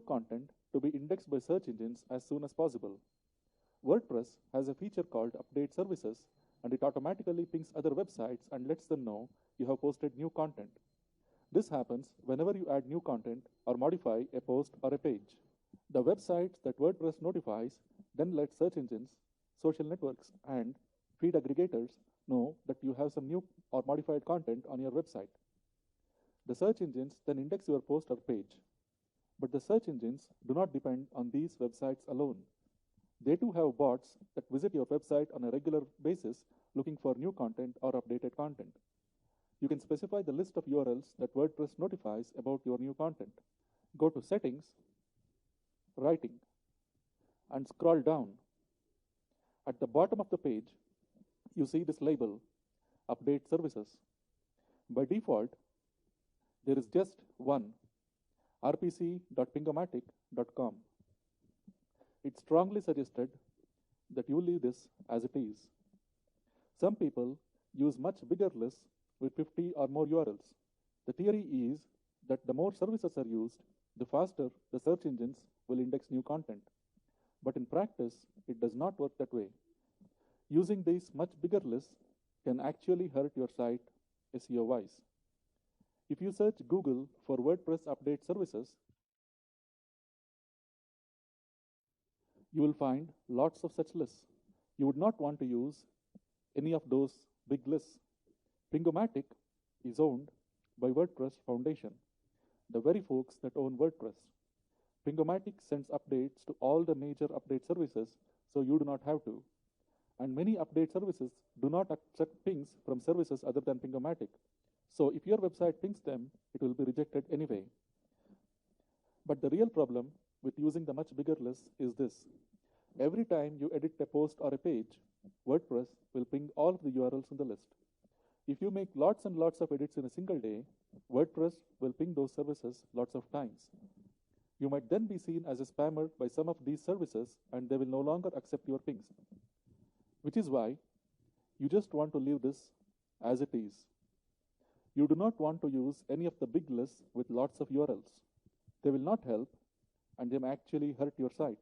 content to be indexed by search engines as soon as possible. WordPress has a feature called Update Services, and it automatically pings other websites and lets them know you have posted new content. This happens whenever you add new content or modify a post or a page. The websites that WordPress notifies then let search engines, social networks, and feed aggregators know that you have some new or modified content on your website. The search engines then index your post or page. But the search engines do not depend on these websites alone. They too have bots that visit your website on a regular basis looking for new content or updated content. You can specify the list of URLs that WordPress notifies about your new content. Go to Settings, Writing, and scroll down. At the bottom of the page, you see this label, Update Services. By default, there is just one, rpc.pingomatic.com. It's strongly suggested that you leave this as it is. Some people use much bigger lists with 50 or more URLs. The theory is that the more services are used, the faster the search engines will index new content. But in practice, it does not work that way. Using these much bigger lists can actually hurt your site SEO-wise. If you search Google for WordPress update services, you will find lots of such lists. You would not want to use any of those big lists. Pingomatic is owned by WordPress Foundation, the very folks that own WordPress. Pingomatic sends updates to all the major update services, so you do not have to. And many update services do not accept pings from services other than Pingomatic. So if your website pings them, it will be rejected anyway. But the real problem with using the much bigger list is this. Every time you edit a post or a page, WordPress will ping all of the URLs in the list. If you make lots and lots of edits in a single day, WordPress will ping those services lots of times. You might then be seen as a spammer by some of these services, and they will no longer accept your pings. Which is why you just want to leave this as it is. You do not want to use any of the big lists with lots of URLs. They will not help, and they may actually hurt your site.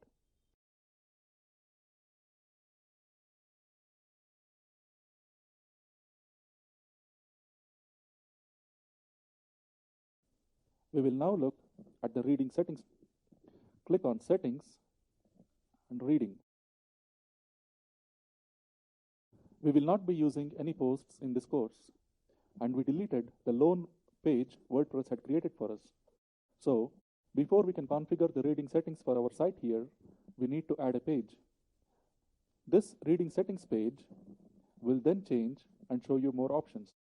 We will now look at the reading settings. Click on Settings and Reading. We will not be using any posts in this course, and we deleted the lone page WordPress had created for us. So, before we can configure the reading settings for our site here, we need to add a page. This reading settings page will then change and show you more options.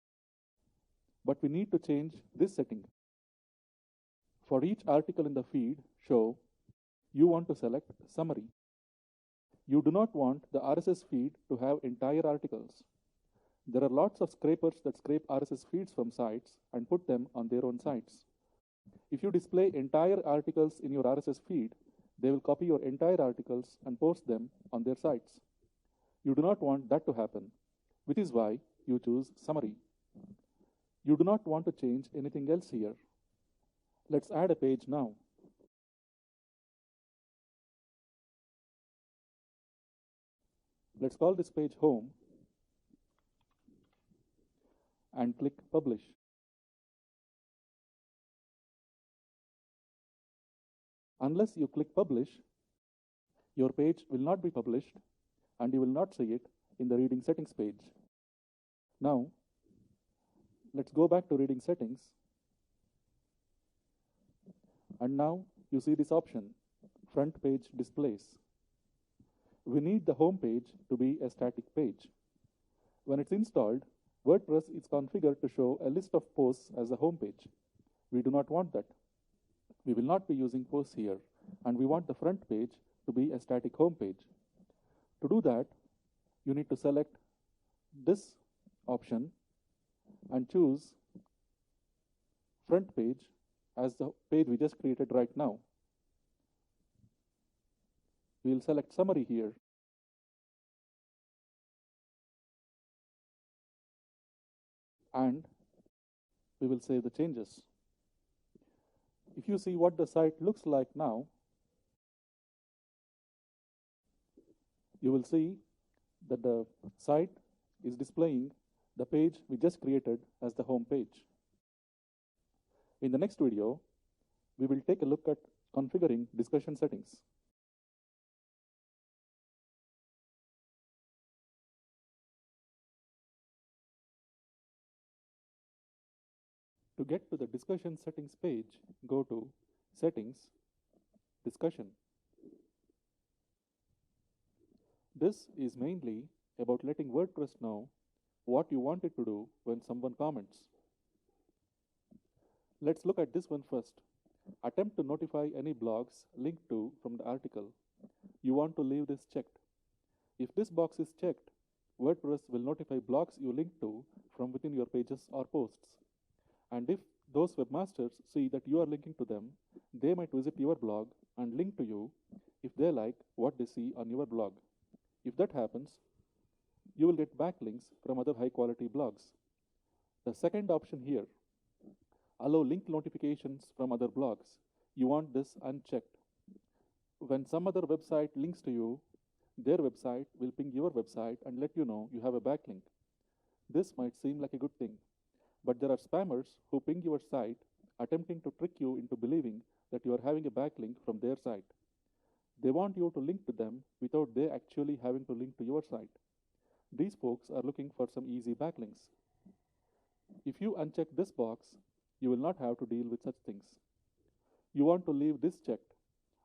But we need to change this setting. For each article in the feed show, you want to select Summary. You do not want the RSS feed to have entire articles. There are lots of scrapers that scrape RSS feeds from sites and put them on their own sites. If you display entire articles in your RSS feed, they will copy your entire articles and post them on their sites. You do not want that to happen, which is why you choose Summary. You do not want to change anything else here. Let's add a page now. Let's call this page Home and click Publish. Unless you click Publish, your page will not be published and you will not see it in the reading settings page. Now, let's go back to reading settings. And now you see this option, Front Page Displays. We need the home page to be a static page. When it's installed, WordPress is configured to show a list of posts as a home page. We do not want that. We will not be using posts here, and we want the front page to be a static home page. To do that, you need to select this option and choose Front Page as the page we just created right now. We'll select Summary here. And we will save the changes. If you see what the site looks like now, you will see that the site is displaying the page we just created as the home page. In the next video, we will take a look at configuring discussion settings. To get to the discussion settings page, go to Settings, Discussion. This is mainly about letting WordPress know what you want it to do when someone comments. Let's look at this one first. Attempt to notify any blogs linked to from the article. You want to leave this checked. If this box is checked, WordPress will notify blogs you link to from within your pages or posts. And if those webmasters see that you are linking to them, they might visit your blog and link to you if they like what they see on your blog. If that happens, you will get backlinks from other high quality blogs. The second option here, allow link notifications from other blogs. You want this unchecked. When some other website links to you, their website will ping your website and let you know you have a backlink. This might seem like a good thing, but there are spammers who ping your site attempting to trick you into believing that you are having a backlink from their site. They want you to link to them without they actually having to link to your site. These folks are looking for some easy backlinks. If you uncheck this box, you will not have to deal with such things. You want to leave this checked.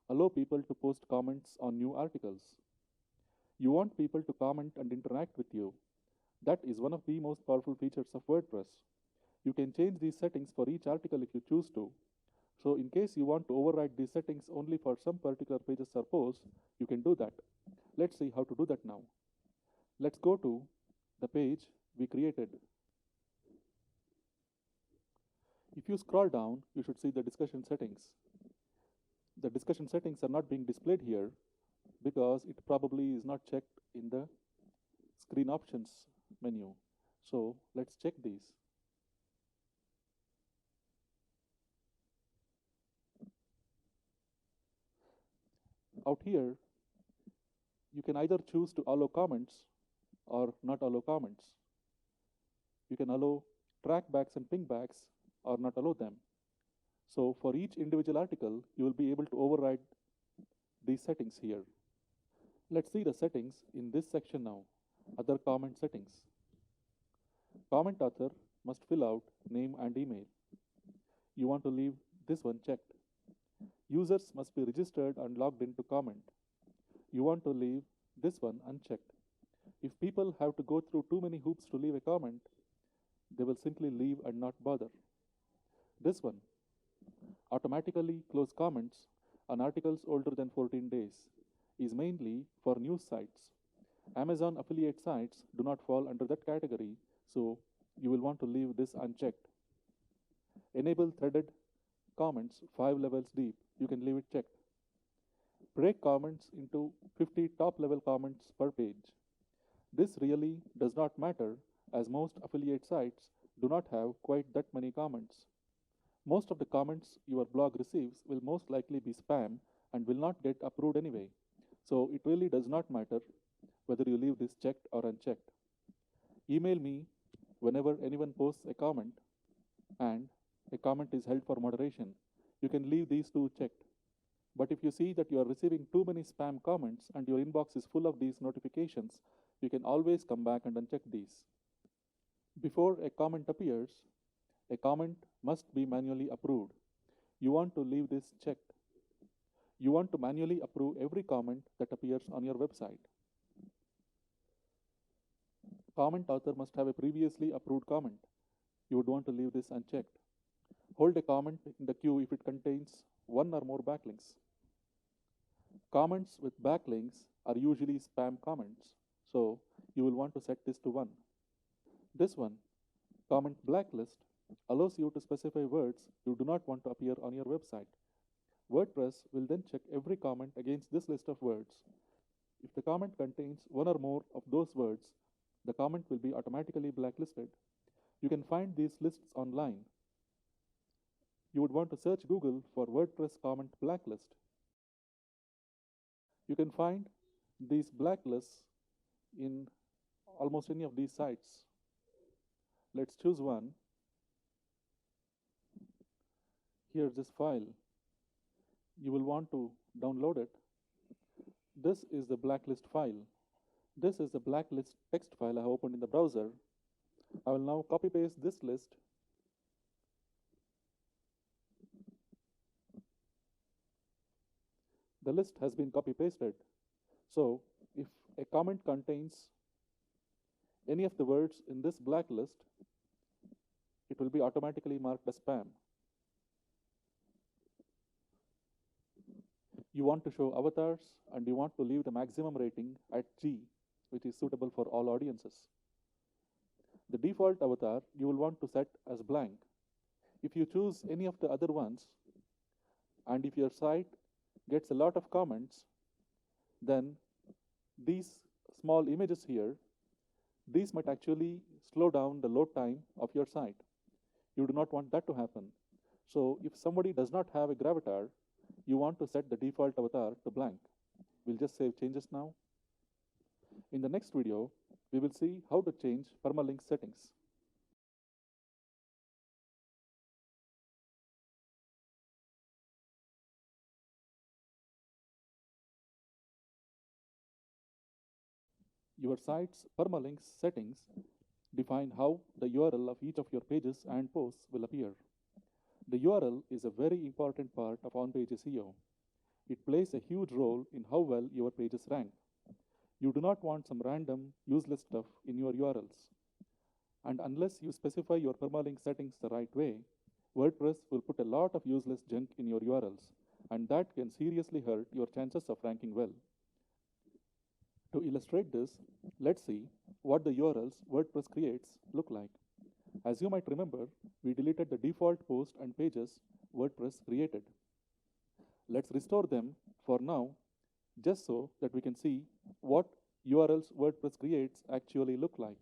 Allow people to post comments on new articles. You want people to comment and interact with you. That is one of the most powerful features of WordPress. You can change these settings for each article if you choose to. So in case you want to override these settings only for some particular pages or posts, you can do that. Let's see how to do that now. Let's go to the page we created. If you scroll down, you should see the discussion settings. The discussion settings are not being displayed here because it probably is not checked in the screen options menu. So let's check these. Out here, you can either choose to allow comments or not allow comments. You can allow trackbacks and pingbacks or not allow them. So for each individual article, you will be able to override these settings here. Let's see the settings in this section now. Other comment settings. Comment author must fill out name and email. You want to leave this one checked. Users must be registered and logged in to comment. You want to leave this one unchecked. If people have to go through too many hoops to leave a comment, they will simply leave and not bother. This one, automatically close comments on articles older than 14 days, is mainly for news sites. Amazon affiliate sites do not fall under that category, so you will want to leave this unchecked. Enable threaded comments 5 levels deep. You can leave it checked. Break comments into 50 top level comments per page. This really does not matter as most affiliate sites do not have quite that many comments. Most of the comments your blog receives will most likely be spam and will not get approved anyway. So it really does not matter whether you leave this checked or unchecked. Email me whenever anyone posts a comment and a comment is held for moderation. You can leave these two checked. But if you see that you are receiving too many spam comments and your inbox is full of these notifications, you can always come back and uncheck these. Before a comment appears, a comment must be manually approved. You want to leave this checked. You want to manually approve every comment that appears on your website. Comment author must have a previously approved comment. You would want to leave this unchecked. Hold a comment in the queue if it contains one or more backlinks. Comments with backlinks are usually spam comments, so you will want to set this to 1. This one, comment blacklist, allows you to specify words you do not want to appear on your website. WordPress will then check every comment against this list of words. If the comment contains one or more of those words, the comment will be automatically blacklisted. You can find these lists online. You would want to search Google for WordPress comment blacklist. You can find these blacklists in almost any of these sites. Let's choose one. Here's this file. You will want to download it. This is the blacklist file. This is the blacklist text file I have opened in the browser. I will now copy paste this list. The list has been copy pasted. So if a comment contains any of the words in this blacklist, it will be automatically marked as spam. You want to show avatars and you want to leave the maximum rating at G, which is suitable for all audiences. The default avatar you will want to set as blank. If you choose any of the other ones, and if your site gets a lot of comments, then these small images here, these might actually slow down the load time of your site. You do not want that to happen. So if somebody does not have a gravatar, you want to set the default avatar to blank. We'll just save changes now. In the next video, we will see how to change permalink settings. Your site's permalinks settings define how the URL of each of your pages and posts will appear. The URL is a very important part of on-page SEO. It plays a huge role in how well your pages rank. You do not want some random, useless stuff in your URLs. And unless you specify your permalink settings the right way, WordPress will put a lot of useless junk in your URLs, and that can seriously hurt your chances of ranking well. To illustrate this, let's see what the URLs WordPress creates look like. As you might remember, we deleted the default post and pages WordPress created. Let's restore them for now, just so that we can see what URLs WordPress creates actually look like.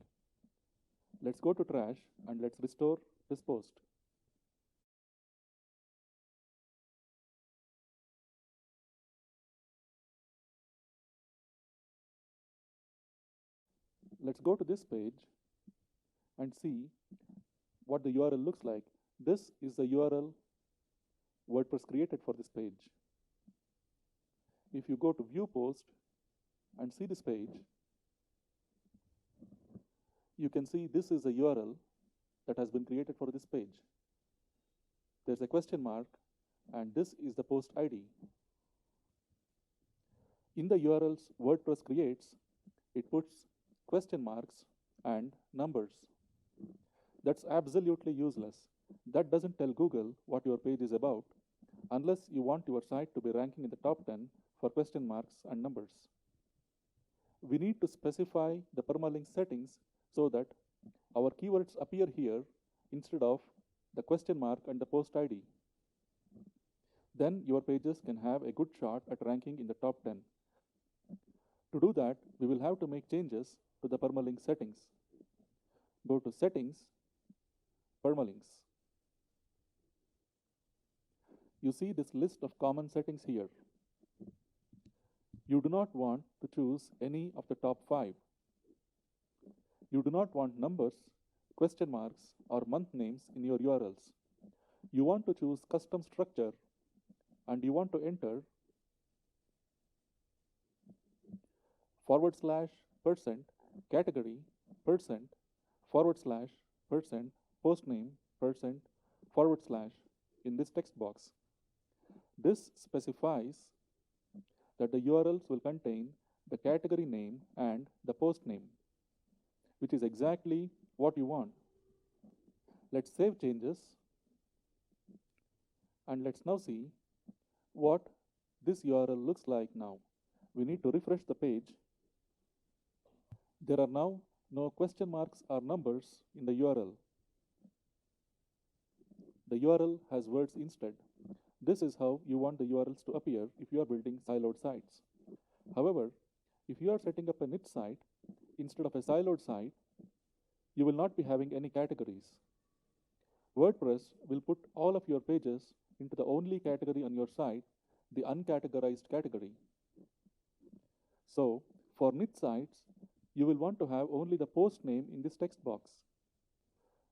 Let's go to trash and let's restore this post. Let's go to this page and see what the URL looks like. This is the URL WordPress created for this page. If you go to view post and see this page, you can see this is the URL that has been created for this page. There's a question mark and this is the post ID. In the URLs WordPress creates, it puts question marks and numbers. That's absolutely useless. That doesn't tell Google what your page is about, unless you want your site to be ranking in the top 10 for question marks and numbers. We need to specify the permalink settings so that our keywords appear here instead of the question mark and the post ID. Then your pages can have a good shot at ranking in the top 10. To do that, we will have to make changes to the permalink settings. Go to Settings, Permalinks. You see this list of common settings here. You do not want to choose any of the top 5. You do not want numbers, question marks, or month names in your URLs. You want to choose custom structure and you want to enter /% category %/% post name % in this text box. This specifies that the URLs will contain the category name and the post name, which is exactly what you want. Let's save changes and let's now see what this URL looks like now. We need to refresh the page. There are now no question marks or numbers in the URL. The URL has words instead. This is how you want the URLs to appear if you are building siloed sites. However, if you are setting up a niche site instead of a siloed site, you will not be having any categories. WordPress will put all of your pages into the only category on your site, the uncategorized category. So, for niche sites, you will want to have only the post name in this text box.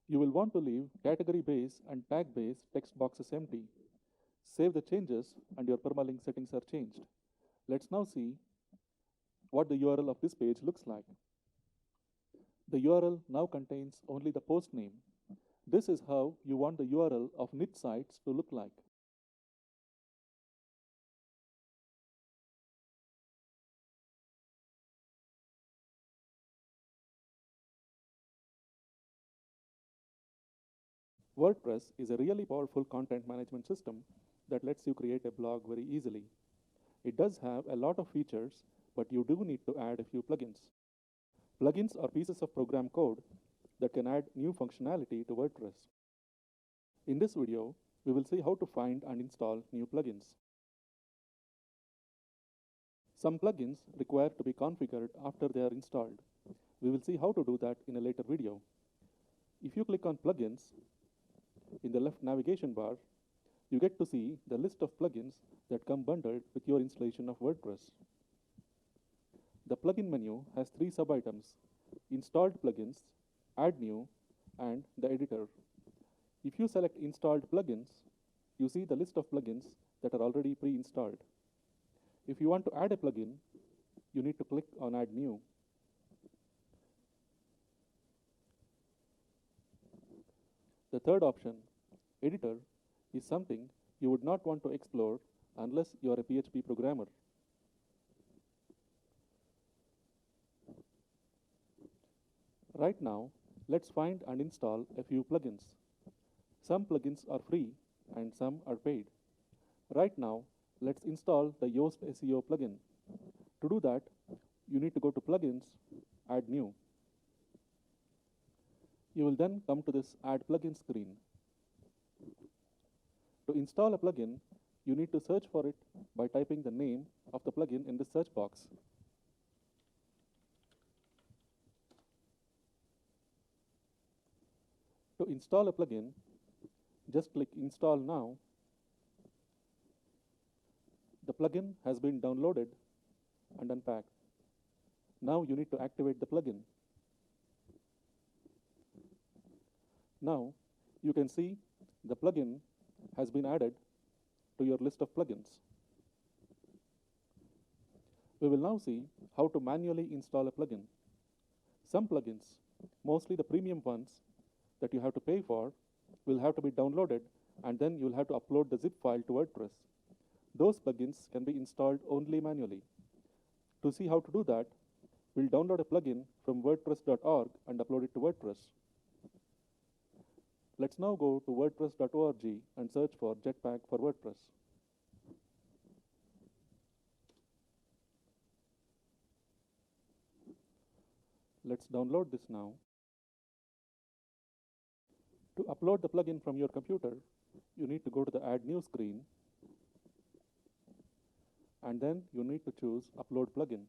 You will want to leave category base and tag base text boxes empty. Save the changes and your permalink settings are changed. Let's now see what the URL of this page looks like. The URL now contains only the post name. This is how you want the URL of niche sites to look like. WordPress is a really powerful content management system that lets you create a blog very easily. It does have a lot of features, but you do need to add a few plugins. Plugins are pieces of program code that can add new functionality to WordPress. In this video, we will see how to find and install new plugins. Some plugins require to be configured after they are installed. We will see how to do that in a later video. If you click on Plugins, in the left navigation bar, you get to see the list of plugins that come bundled with your installation of WordPress. The plugin menu has three sub-items: Installed Plugins, Add New, and the Editor. If you select Installed Plugins, you see the list of plugins that are already pre-installed. If you want to add a plugin, you need to click on Add New. The third option, Editor, is something you would not want to explore unless you are a PHP programmer. Right now, let's find and install a few plugins. Some plugins are free and some are paid. Right now, let's install the Yoast SEO plugin. To do that, you need to go to Plugins, Add New. You will then come to this Add Plugin screen. To install a plugin, you need to search for it by typing the name of the plugin in the search box. To install a plugin, just click Install Now. The plugin has been downloaded and unpacked. Now you need to activate the plugin. Now you can see the plugin has been added to your list of plugins. We will now see how to manually install a plugin. Some plugins, mostly the premium ones that you have to pay for, will have to be downloaded and then you'll have to upload the zip file to WordPress. Those plugins can be installed only manually. To see how to do that, we'll download a plugin from wordpress.org and upload it to WordPress. Let's now go to wordpress.org and search for Jetpack for WordPress. Let's download this now. To upload the plugin from your computer, you need to go to the Add New screen, and then you need to choose Upload Plugin.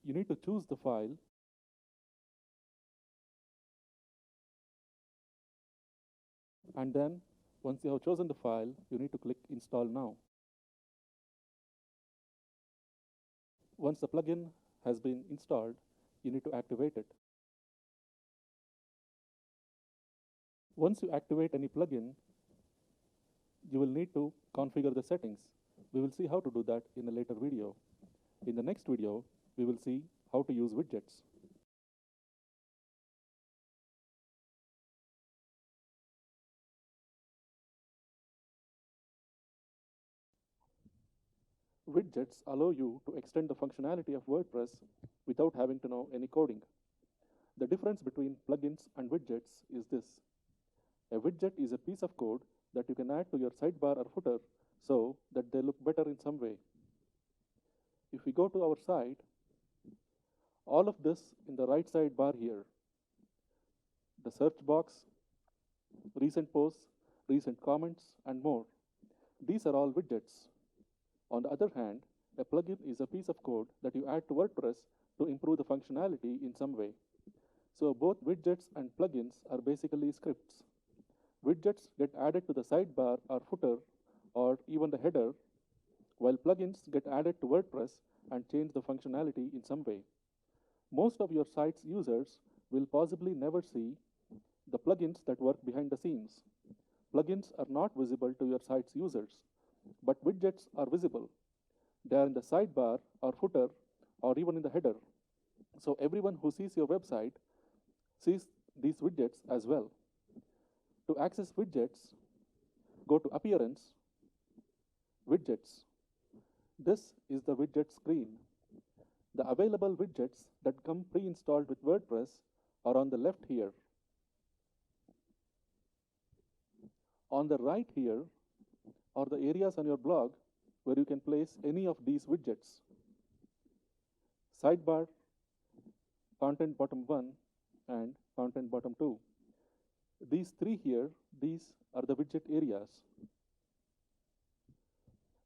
You need to choose the file, and then once you have chosen the file, you need to click Install Now. Once the plugin has been installed, you need to activate it. Once you activate any plugin, you will need to configure the settings. We will see how to do that in a later video. In the next video, we will see how to use widgets. Widgets allow you to extend the functionality of WordPress without having to know any coding. The difference between plugins and widgets is this. A widget is a piece of code that you can add to your sidebar or footer so that they look better in some way. If we go to our site, all of this in the right side bar here, the search box, recent posts, recent comments, and more. These are all widgets. On the other hand, a plugin is a piece of code that you add to WordPress to improve the functionality in some way. So both widgets and plugins are basically scripts. Widgets get added to the sidebar or footer or even the header, while plugins get added to WordPress and change the functionality in some way. Most of your site's users will possibly never see the plugins that work behind the scenes. Plugins are not visible to your site's users, but widgets are visible. They are in the sidebar or footer or even in the header. So everyone who sees your website sees these widgets as well. To access widgets, go to Appearance, Widgets. This is the widget screen. The available widgets that come pre-installed with WordPress are on the left here. On the right here are the areas on your blog where you can place any of these widgets. Sidebar, content bottom 1, and content bottom 2. These three here, these are the widget areas.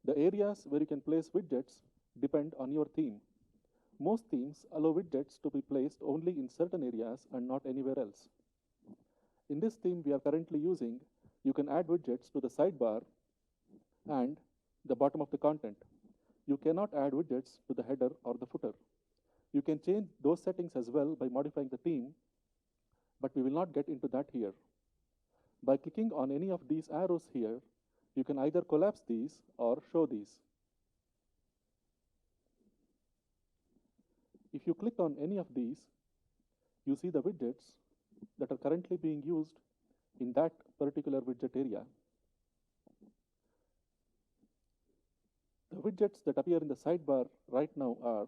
The areas where you can place widgets depend on your theme. Most themes allow widgets to be placed only in certain areas and not anywhere else. In this theme we are currently using, you can add widgets to the sidebar and the bottom of the content. You cannot add widgets to the header or the footer. You can change those settings as well by modifying the theme, but we will not get into that here. By clicking on any of these arrows here, you can either collapse these or show these. If you click on any of these, you see the widgets that are currently being used in that particular widget area. The widgets that appear in the sidebar right now are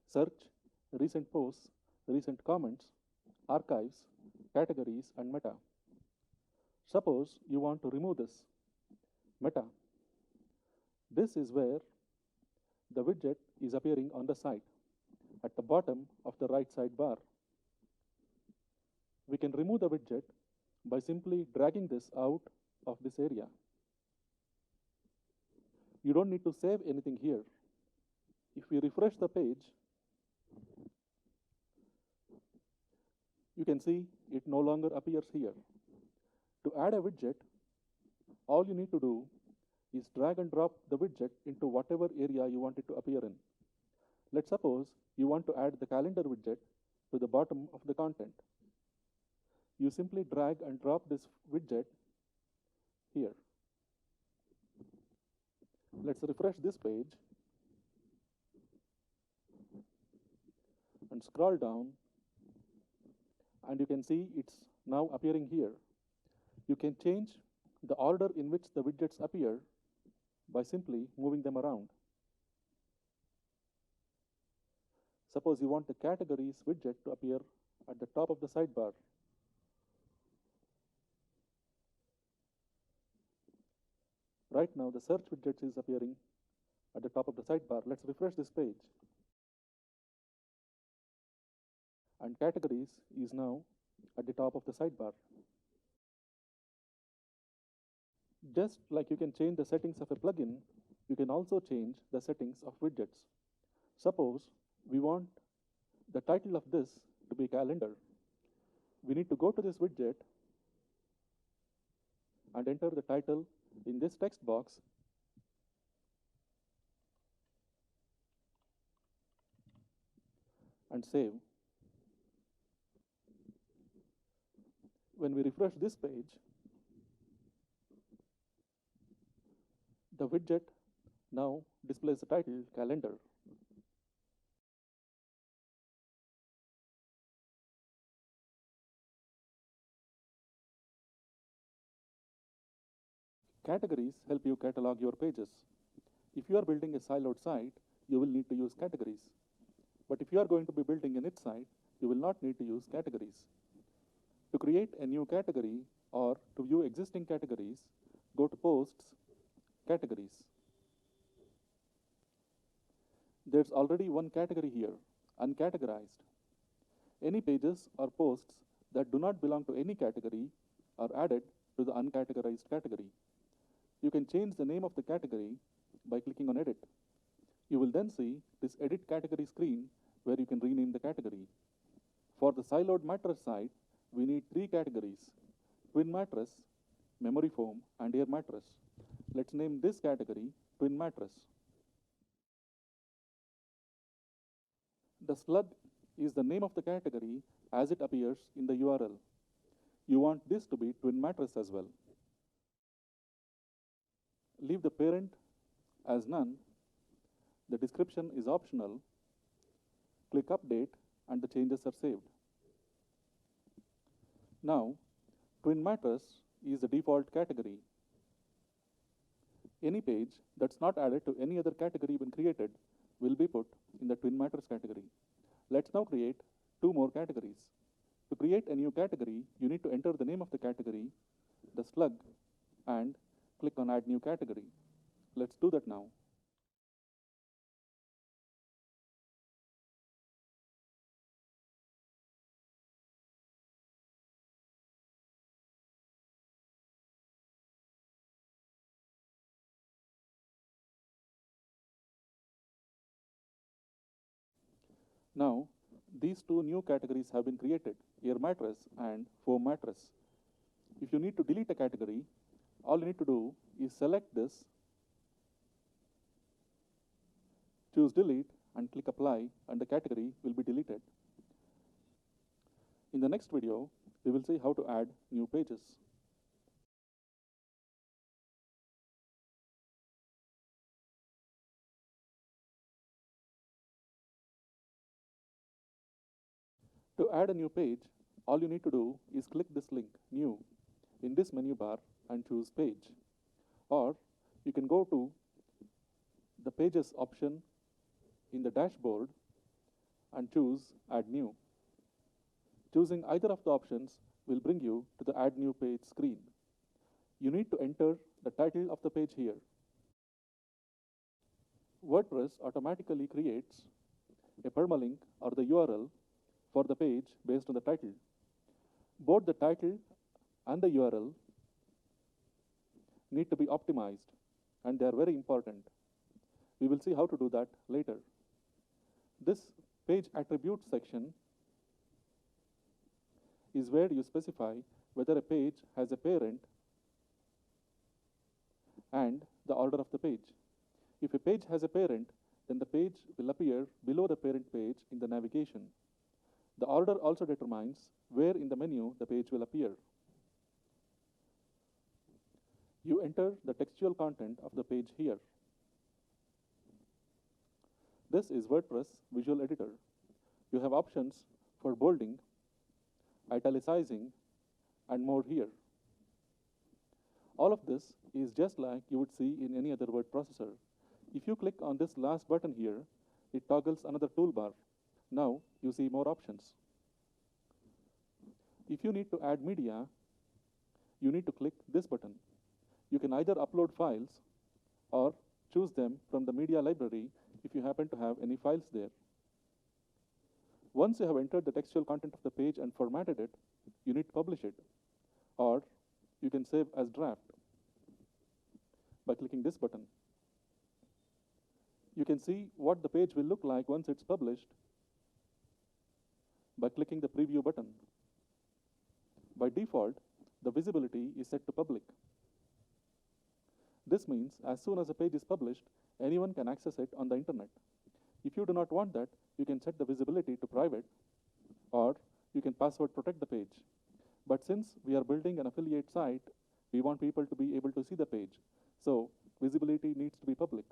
Search, Recent Posts, Recent Comments, Archives, Categories, and Meta. Suppose you want to remove this. Meta. This is where the widget is appearing on the site, at the bottom of the right sidebar. We can remove the widget by simply dragging this out of this area. You don't need to save anything here. If we refresh the page, you can see it no longer appears here. To add a widget, all you need to do is drag and drop the widget into whatever area you want it to appear in. Let's suppose you want to add the calendar widget to the bottom of the content. You simply drag and drop this widget here. Let's refresh this page and scroll down, and you can see it's now appearing here. You can change the order in which the widgets appear by simply moving them around. Suppose you want the categories widget to appear at the top of the sidebar. Right now, the search widget is appearing at the top of the sidebar. Let's refresh this page. And categories is now at the top of the sidebar. Just like you can change the settings of a plugin, you can also change the settings of widgets. Suppose we want the title of this to be calendar. We need to go to this widget and enter the title in this text box and save. When we refresh this page, the widget now displays the title calendar. Categories help you catalog your pages. If you are building a siloed site, you will need to use categories. But if you are going to be building a niche site, you will not need to use categories. To create a new category or to view existing categories, go to Posts, Categories. There's already one category here, Uncategorized. Any pages or posts that do not belong to any category are added to the uncategorized category. You can change the name of the category by clicking on Edit. You will then see this Edit Category screen where you can rename the category. For the siloed mattress side, we need three categories: twin mattress, memory foam, and air mattress. Let's name this category twin mattress. The slug is the name of the category as it appears in the URL. You want this to be twin mattress as well. Leave the parent as none. The description is optional. Click update and the changes are saved. Now, twin mattress is the default category. Any page that's not added to any other category when created will be put in the twin mattress category. Let's now create two more categories. To create a new category, you need to enter the name of the category, the slug, and click on Add New Category. Let's do that now. Now, these two new categories have been created, air mattress and foam mattress. If you need to delete a category, all you need to do is select this, choose delete, and click apply, and the category will be deleted. In the next video, we will see how to add new pages. To add a new page, all you need to do is click this link, New, in this menu bar and choose Page. Or you can go to the Pages option in the dashboard and choose Add New. Choosing either of the options will bring you to the Add New Page screen. You need to enter the title of the page here. WordPress automatically creates a permalink or the URL for the page based on the title. Both the title and the URL need to be optimized, and they are very important. We will see how to do that later. This page attributes section is where you specify whether a page has a parent and the order of the page. If a page has a parent, then the page will appear below the parent page in the navigation. The order also determines where in the menu the page will appear. You enter the textual content of the page here. This is WordPress Visual Editor. You have options for bolding, italicizing, and more here. All of this is just like you would see in any other word processor. If you click on this last button here, it toggles another toolbar. Now you see more options. If you need to add media, you need to click this button. You can either upload files or choose them from the media library if you happen to have any files there. Once you have entered the textual content of the page and formatted it, you need to publish it, or you can save as draft by clicking this button. You can see what the page will look like once it's published by clicking the preview button. By default, the visibility is set to public. This means as soon as a page is published, anyone can access it on the internet. If you do not want that, you can set the visibility to private, or you can password protect the page. But since we are building an affiliate site, we want people to be able to see the page. So visibility needs to be public.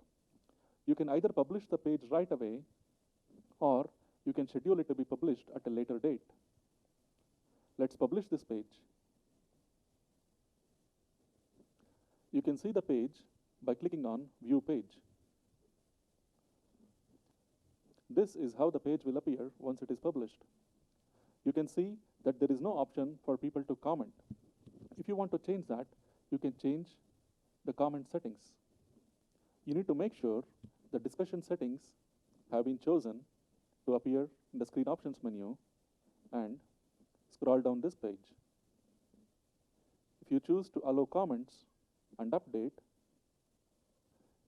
You can either publish the page right away, or you can schedule it to be published at a later date. Let's publish this page. You can see the page by clicking on View Page. This is how the page will appear once it is published. You can see that there is no option for people to comment. If you want to change that, you can change the comment settings. You need to make sure the discussion settings have been chosen to appear in the Screen Options menu and scroll down this page. If you choose to allow comments and update,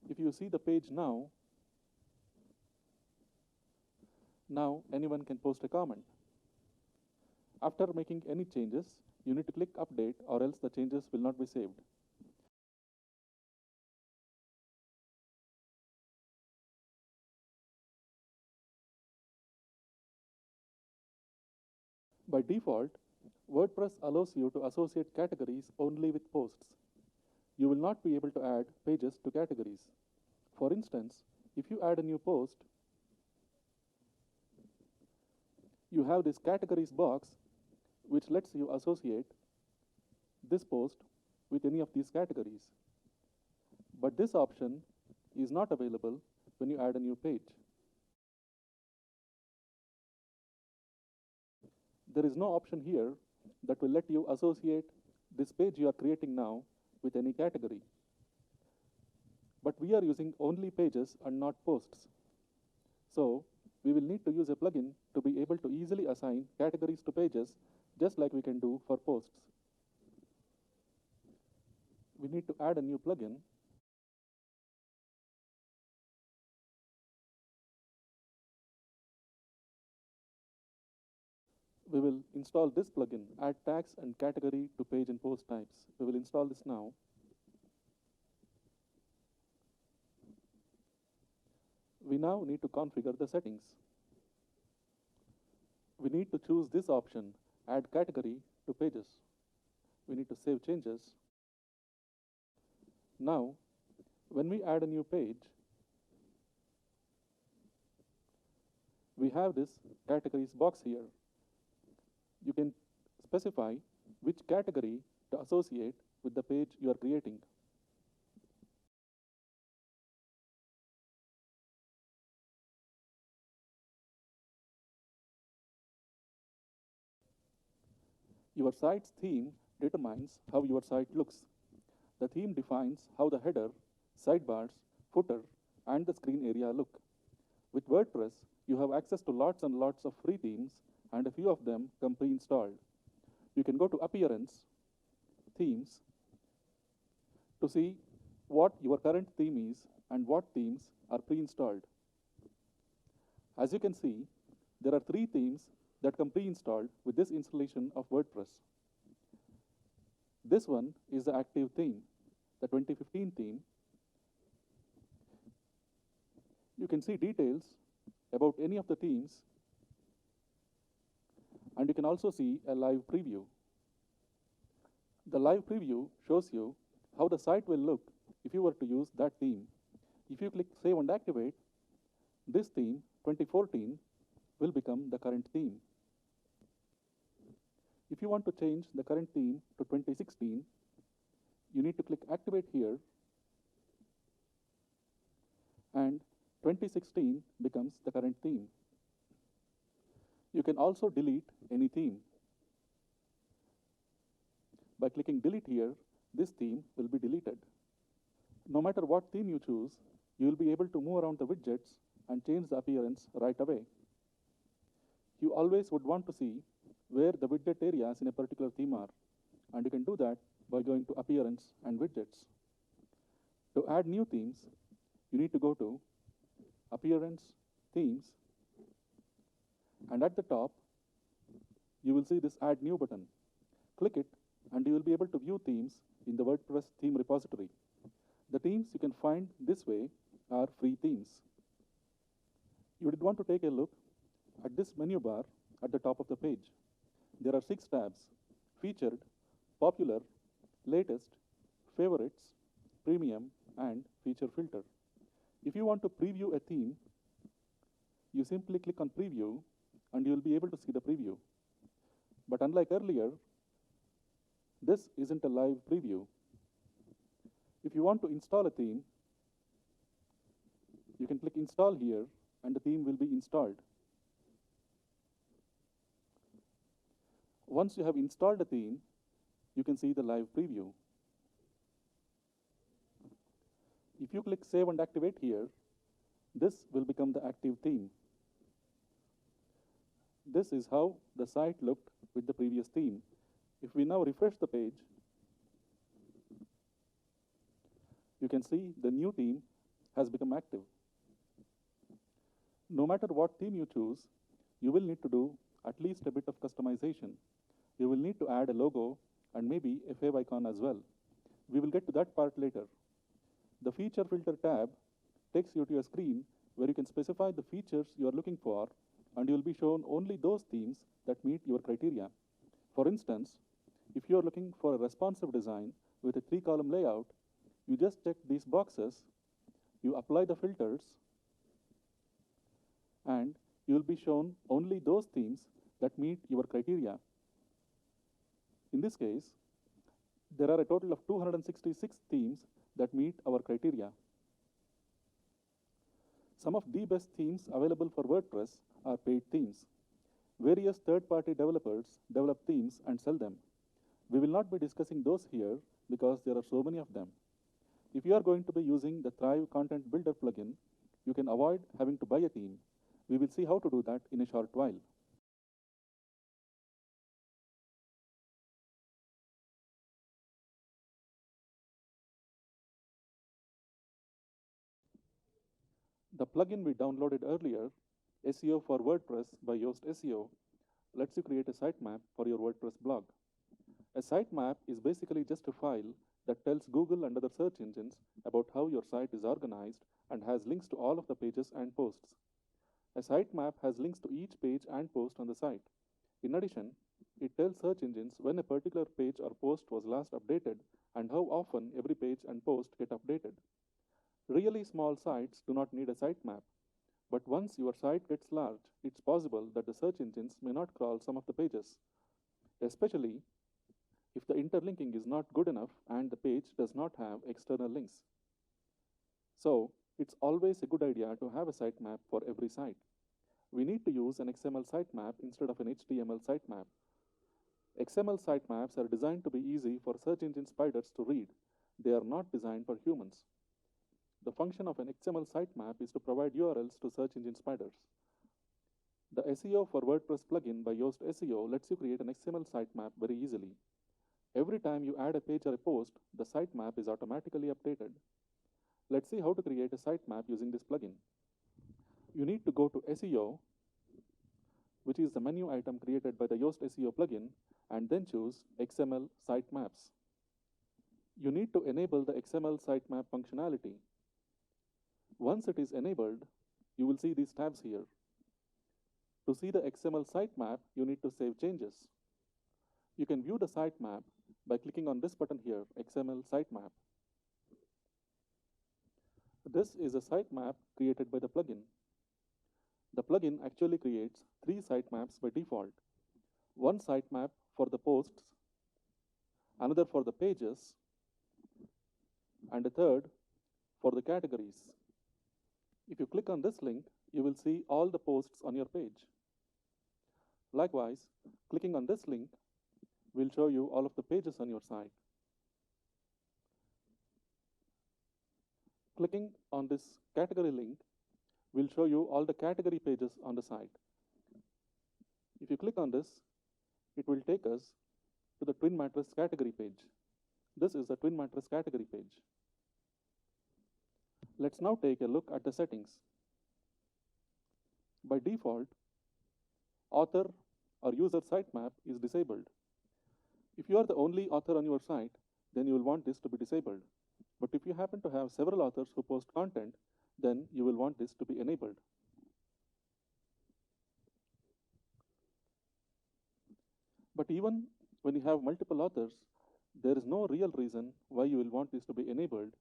if you see the page now anyone can post a comment. After making any changes, you need to click Update or else the changes will not be saved. By default, WordPress allows you to associate categories only with posts. You will not be able to add pages to categories. For instance, if you add a new post, you have this categories box which lets you associate this post with any of these categories. But this option is not available when you add a new page. There is no option here that will let you associate this page you are creating now with any category. But we are using only pages and not posts. So we will need to use a plugin to be able to easily assign categories to pages, just like we can do for posts. We need to add a new plugin. We will install this plugin, Add Tags and Category to Page and Post Types. We will install this now. We now need to configure the settings. We need to choose this option, Add Category to Pages. We need to save changes. Now, when we add a new page, we have this categories box here. You can specify which category to associate with the page you are creating. Your site's theme determines how your site looks. The theme defines how the header, sidebars, footer, and the screen area look. With WordPress, you have access to lots and lots of free themes, and a few of them come pre-installed. You can go to Appearance, Themes, to see what your current theme is and what themes are pre-installed. As you can see, there are 3 themes that come pre-installed with this installation of WordPress. This one is the active theme, the 2015 theme. You can see details about any of the themes, and you can also see a live preview. The live preview shows you how the site will look if you were to use that theme. If you click Save and Activate, this theme, 2014, will become the current theme. If you want to change the current theme to 2016, you need to click Activate here, and 2016 becomes the current theme. You can also delete any theme. By clicking Delete here, this theme will be deleted. No matter what theme you choose, you will be able to move around the widgets and change the appearance right away. You always would want to see where the widget areas in a particular theme are, and you can do that by going to Appearance and Widgets. To add new themes, you need to go to Appearance, Themes, and at the top, you will see this Add New button. Click it, and you will be able to view themes in the WordPress theme repository. The themes you can find this way are free themes. You did want to take a look at this menu bar at the top of the page. There are 6 tabs: Featured, Popular, Latest, Favorites, Premium, and Feature Filter. If you want to preview a theme, you simply click on Preview, and you will be able to see the preview. But unlike earlier, this isn't a live preview. If you want to install a theme, you can click Install here, and the theme will be installed. Once you have installed a theme, you can see the live preview. If you click Save and Activate here, this will become the active theme. This is how the site looked with the previous theme. If we now refresh the page, you can see the new theme has become active. No matter what theme you choose, you will need to do at least a bit of customization. You will need to add a logo and maybe a favicon as well. We will get to that part later. The Feature Filter tab takes you to a screen where you can specify the features you are looking for, and you will be shown only those themes that meet your criteria. For instance, if you are looking for a responsive design with a 3-column layout, you just check these boxes, you apply the filters, and you will be shown only those themes that meet your criteria. In this case, there are a total of 266 themes that meet our criteria. Some of the best themes available for WordPress are paid themes. Various third-party developers develop themes and sell them. We will not be discussing those here because there are so many of them. If you are going to be using the Thrive Content Builder plugin, you can avoid having to buy a theme. We will see how to do that in a short while. The plugin we downloaded earlier, SEO for WordPress by Yoast SEO, lets you create a sitemap for your WordPress blog. A sitemap is basically just a file that tells Google and other search engines about how your site is organized and has links to all of the pages and posts. A sitemap has links to each page and post on the site. In addition, it tells search engines when a particular page or post was last updated and how often every page and post get updated. Really small sites do not need a sitemap, but once your site gets large, it's possible that the search engines may not crawl some of the pages, especially if the interlinking is not good enough and the page does not have external links. So, it's always a good idea to have a sitemap for every site. We need to use an XML sitemap instead of an HTML sitemap. XML sitemaps are designed to be easy for search engine spiders to read. They are not designed for humans. The function of an XML sitemap is to provide URLs to search engine spiders. The SEO for WordPress plugin by Yoast SEO lets you create an XML sitemap very easily. Every time you add a page or a post, the sitemap is automatically updated. Let's see how to create a sitemap using this plugin. You need to go to SEO, which is the menu item created by the Yoast SEO plugin, and then choose XML Sitemaps. You need to enable the XML sitemap functionality. Once it is enabled, you will see these tabs here. To see the XML sitemap, you need to save changes. You can view the sitemap by clicking on this button here, XML sitemap. This is a sitemap created by the plugin. The plugin actually creates 3 sitemaps by default. One sitemap for the posts, another for the pages, and a third for the categories. If you click on this link, you will see all the posts on your page. Likewise, clicking on this link will show you all of the pages on your site. Clicking on this category link will show you all the category pages on the site. If you click on this, it will take us to the Twin Mattress category page. This is the Twin Mattress category page. Let's now take a look at the settings. By default, author or user sitemap is disabled. If you are the only author on your site, then you will want this to be disabled. But if you happen to have several authors who post content, then you will want this to be enabled. But even when you have multiple authors, there is no real reason why you will want this to be enabled,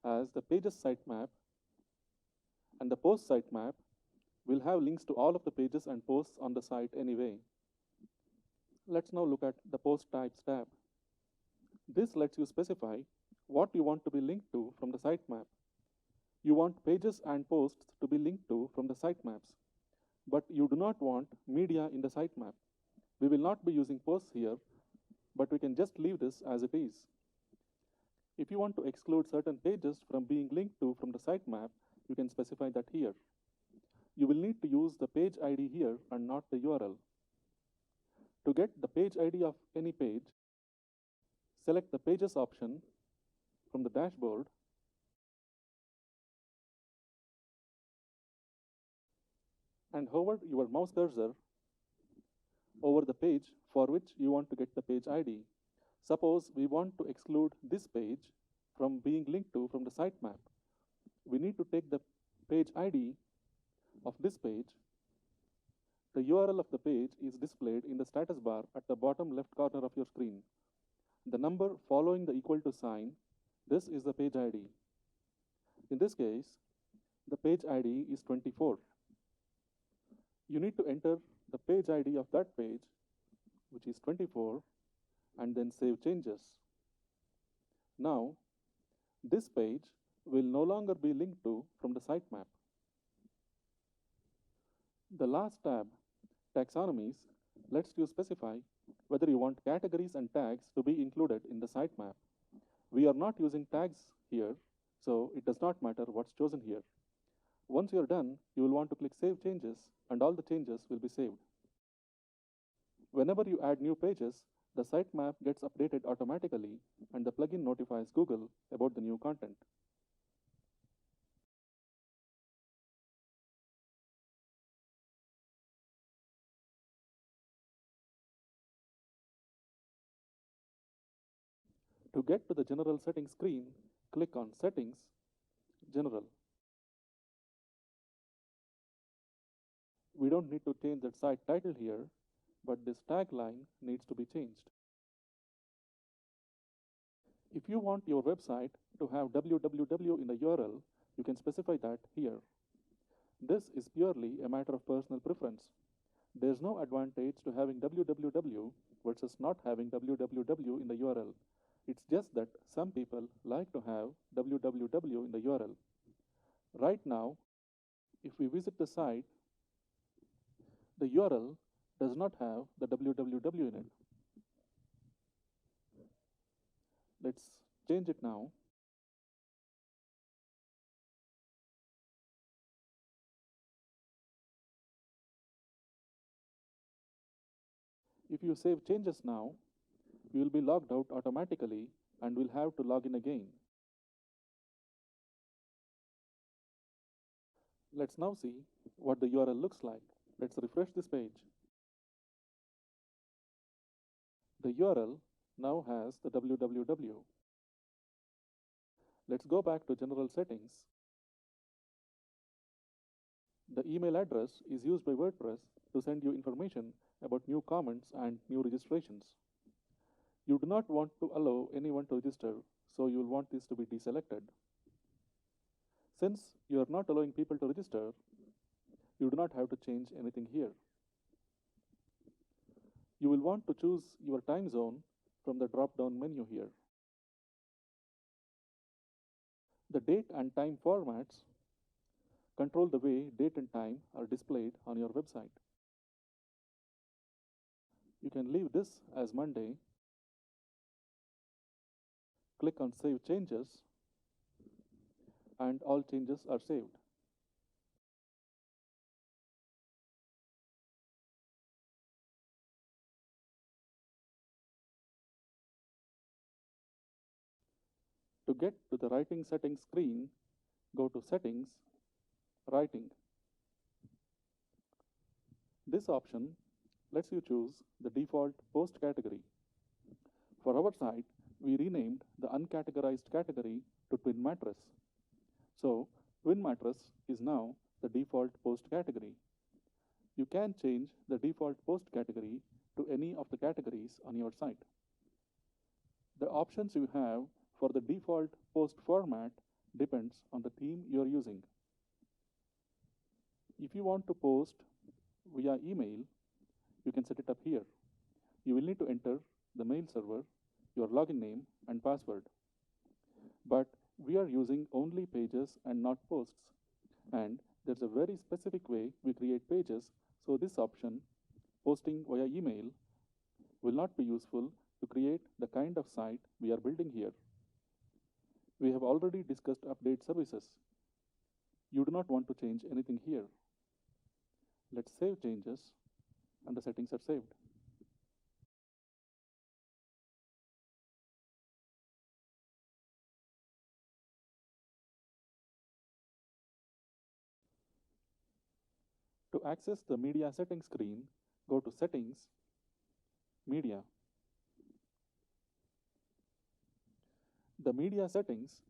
as the pages sitemap and the post sitemap will have links to all of the pages and posts on the site anyway. Let's now look at the Post Types tab. This lets you specify what you want to be linked to from the sitemap. You want pages and posts to be linked to from the sitemaps, but you do not want media in the sitemap. We will not be using posts here, but we can just leave this as it is. If you want to exclude certain pages from being linked to from the sitemap, you can specify that here. You will need to use the page ID here and not the URL. To get the page ID of any page, select the Pages option from the dashboard and hover your mouse cursor over the page for which you want to get the page ID. Suppose we want to exclude this page from being linked to from the sitemap. We need to take the page ID of this page. The URL of the page is displayed in the status bar at the bottom left corner of your screen. The number following the equal to sign, this is the page ID. In this case, the page ID is 24. You need to enter the page ID of that page, which is 24, and then save changes. Now, this page will no longer be linked to from the sitemap. The last tab, Taxonomies, lets you specify whether you want categories and tags to be included in the sitemap. We are not using tags here, so it does not matter what's chosen here. Once you're done, you will want to click Save Changes, and all the changes will be saved. Whenever you add new pages, the sitemap gets updated automatically, and the plugin notifies Google about the new content. To get to the General Settings screen, click on Settings, General. We don't need to change that site title here, but this tagline needs to be changed. If you want your website to have www in the URL, you can specify that here. This is purely a matter of personal preference. There's no advantage to having www versus not having www in the URL. It's just that some people like to have www in the URL. Right now, if we visit the site, the URL does not have the www in it. Let's change it now. If you save changes now, you will be logged out automatically and will have to log in again. Let's now see what the URL looks like. Let's refresh this page. The URL now has the www. Let's go back to General Settings. The email address is used by WordPress to send you information about new comments and new registrations. You do not want to allow anyone to register, so you will want this to be deselected. Since you are not allowing people to register, you do not have to change anything here. You will want to choose your time zone from the drop-down menu here. The date and time formats control the way date and time are displayed on your website. You can leave this as Monday, click on Save Changes, and all changes are saved. To get to the Writing Settings screen, go to Settings, Writing. This option lets you choose the default post category. For our site, we renamed the uncategorized category to Twin Mattress. So, Twin Mattress is now the default post category. You can change the default post category to any of the categories on your site. The options you have for the default post format depends on the theme you are using. If you want to post via email, you can set it up here. You will need to enter the mail server, your login name, and password. But we are using only pages and not posts. And there's a very specific way we create pages, so this option, posting via email, will not be useful to create the kind of site we are building here. We have already discussed update services. You do not want to change anything here. Let's save changes, and the settings are saved. To access the media settings screen, go to Settings, Media. The media settings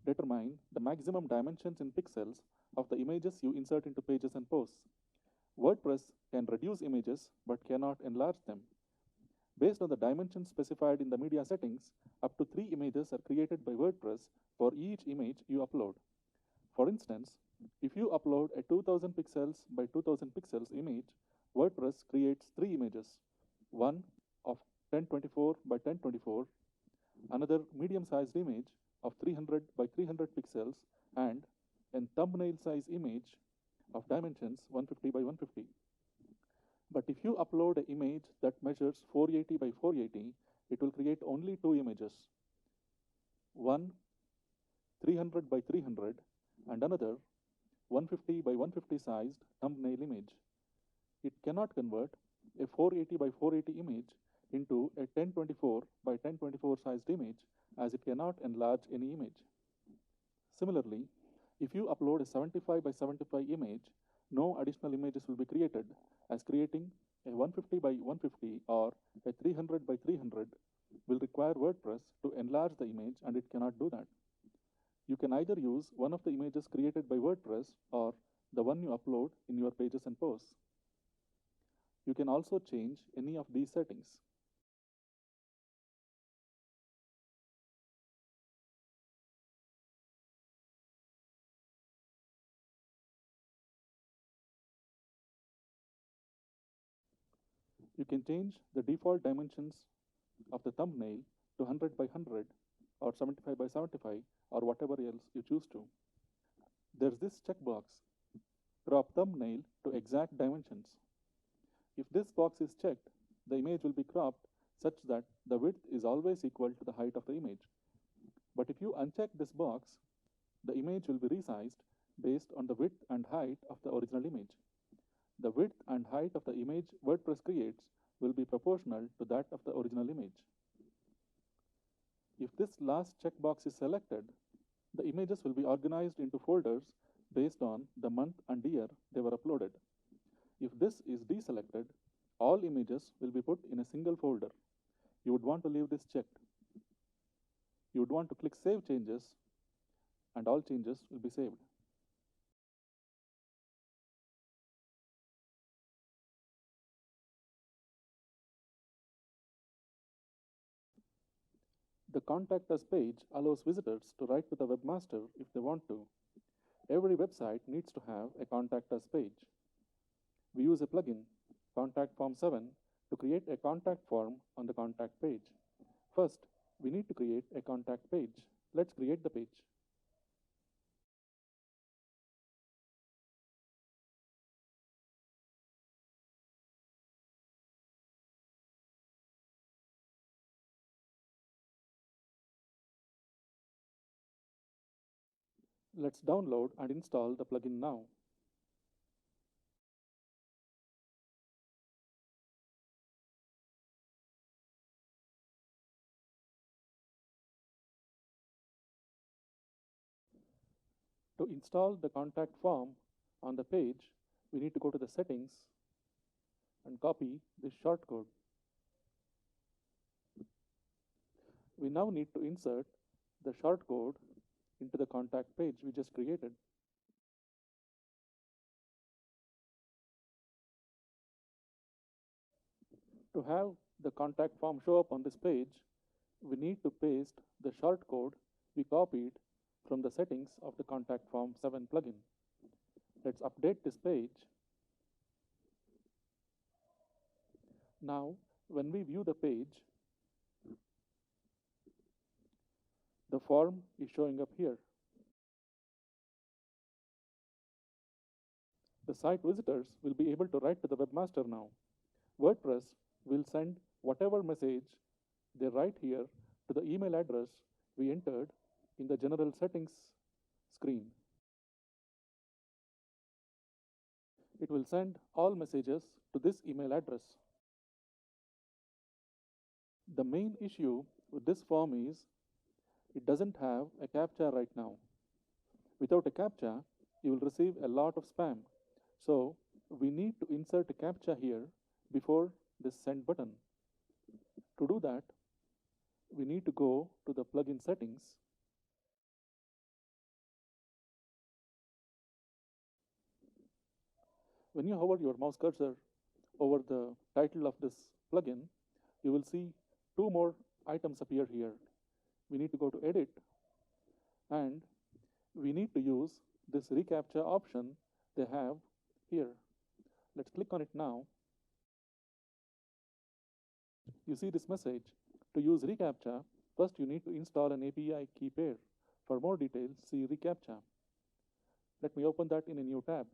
determine the maximum dimensions in pixels of the images you insert into pages and posts. WordPress can reduce images but cannot enlarge them. Based on the dimensions specified in the media settings, up to 3 images are created by WordPress for each image you upload. For instance, if you upload a 2000 pixels by 2000 pixels image, WordPress creates 3 images, one of 1024 by 1024, another medium-sized image of 300 by 300 pixels, and a thumbnail size image of dimensions 150 by 150. But if you upload an image that measures 480 by 480, it will create only 2 images, one 300 by 300 and another 150 by 150 sized thumbnail image. It cannot convert a 480 by 480 image into a 1024 by 1024 sized image, as it cannot enlarge any image. Similarly, if you upload a 75 by 75 image, no additional images will be created, as creating a 150 by 150 or a 300 by 300 will require WordPress to enlarge the image, and it cannot do that. You can either use one of the images created by WordPress or the one you upload in your pages and posts. You can also change any of these settings. You can change the default dimensions of the thumbnail to 100 by 100 or 75 by 75 or whatever else you choose to. There's this checkbox, crop thumbnail to exact dimensions. If this box is checked, the image will be cropped such that the width is always equal to the height of the image. But if you uncheck this box, the image will be resized based on the width and height of the original image. The width and height of the image WordPress creates will be proportional to that of the original image. If this last checkbox is selected, the images will be organized into folders based on the month and year they were uploaded. If this is deselected, all images will be put in a single folder. You would want to leave this checked. You would want to click Save Changes, and all changes will be saved. The Contact Us page allows visitors to write to the webmaster if they want to. Every website needs to have a Contact Us page. We use a plugin, Contact Form 7, to create a contact form on the contact page. First, we need to create a contact page. Let's create the page. Let's download and install the plugin now. To install the contact form on the page, we need to go to the settings and copy this shortcode. We now need to insert the shortcode into the contact page we just created. To have the contact form show up on this page, we need to paste the shortcode we copied from the settings of the Contact Form 7 plugin. Let's update this page. Now, when we view the page, the form is showing up here. The site visitors will be able to write to the webmaster now. WordPress will send whatever message they write here to the email address we entered in the General Settings screen. It will send all messages to this email address. The main issue with this form is it doesn't have a CAPTCHA right now. Without a CAPTCHA, you will receive a lot of spam. So we need to insert a CAPTCHA here before this send button. To do that, we need to go to the plugin settings. When you hover your mouse cursor over the title of this plugin, you will see two more items appear here. We need to go to Edit, and we need to use this reCAPTCHA option they have here. Let's click on it now. You see this message. To use reCAPTCHA, first you need to install an API key pair. For more details, see reCAPTCHA. Let me open that in a new tab.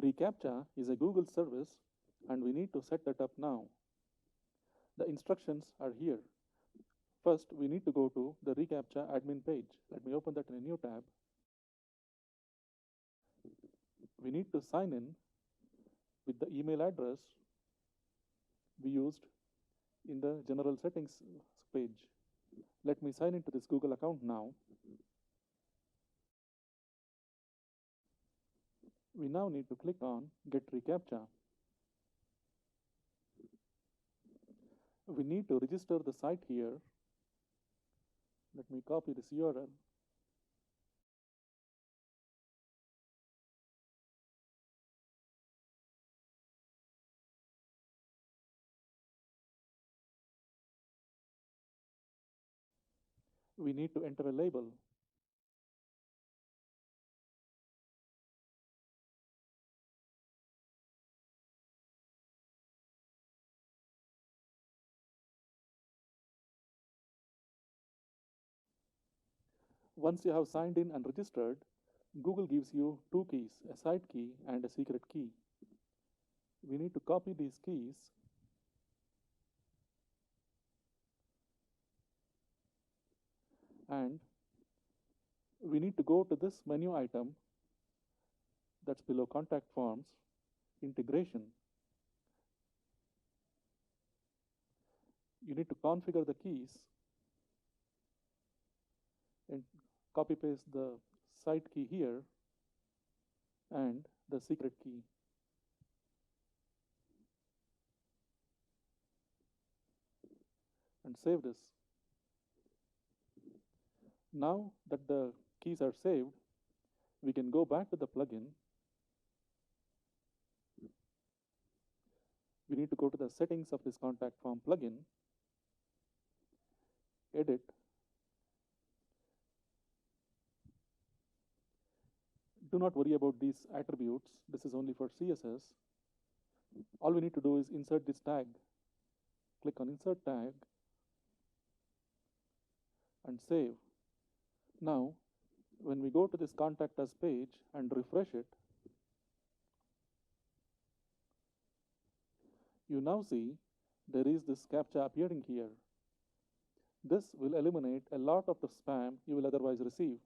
reCAPTCHA is a Google service, and we need to set that up now. The instructions are here. First, we need to go to the reCAPTCHA admin page. Let me open that in a new tab. We need to sign in with the email address we used in the general settings page. Let me sign into this Google account now. We now need to click on Get reCAPTCHA. We need to register the site here. Let me copy this URL. We need to enter a label. Once you have signed in and registered, Google gives you two keys, a site key and a secret key. We need to copy these keys and we need to go to this menu item that's below Contact Forms, Integration. You need to configure the keys and copy paste the site key here and the secret key. And save this. Now that the keys are saved, we can go back to the plugin. We need to go to the settings of this contact form plugin, edit, do not worry about these attributes. This is only for CSS. All we need to do is insert this tag. Click on Insert Tag and save. Now, when we go to this Contact Us page and refresh it, you now see there is this CAPTCHA appearing here. This will eliminate a lot of the spam you will otherwise receive.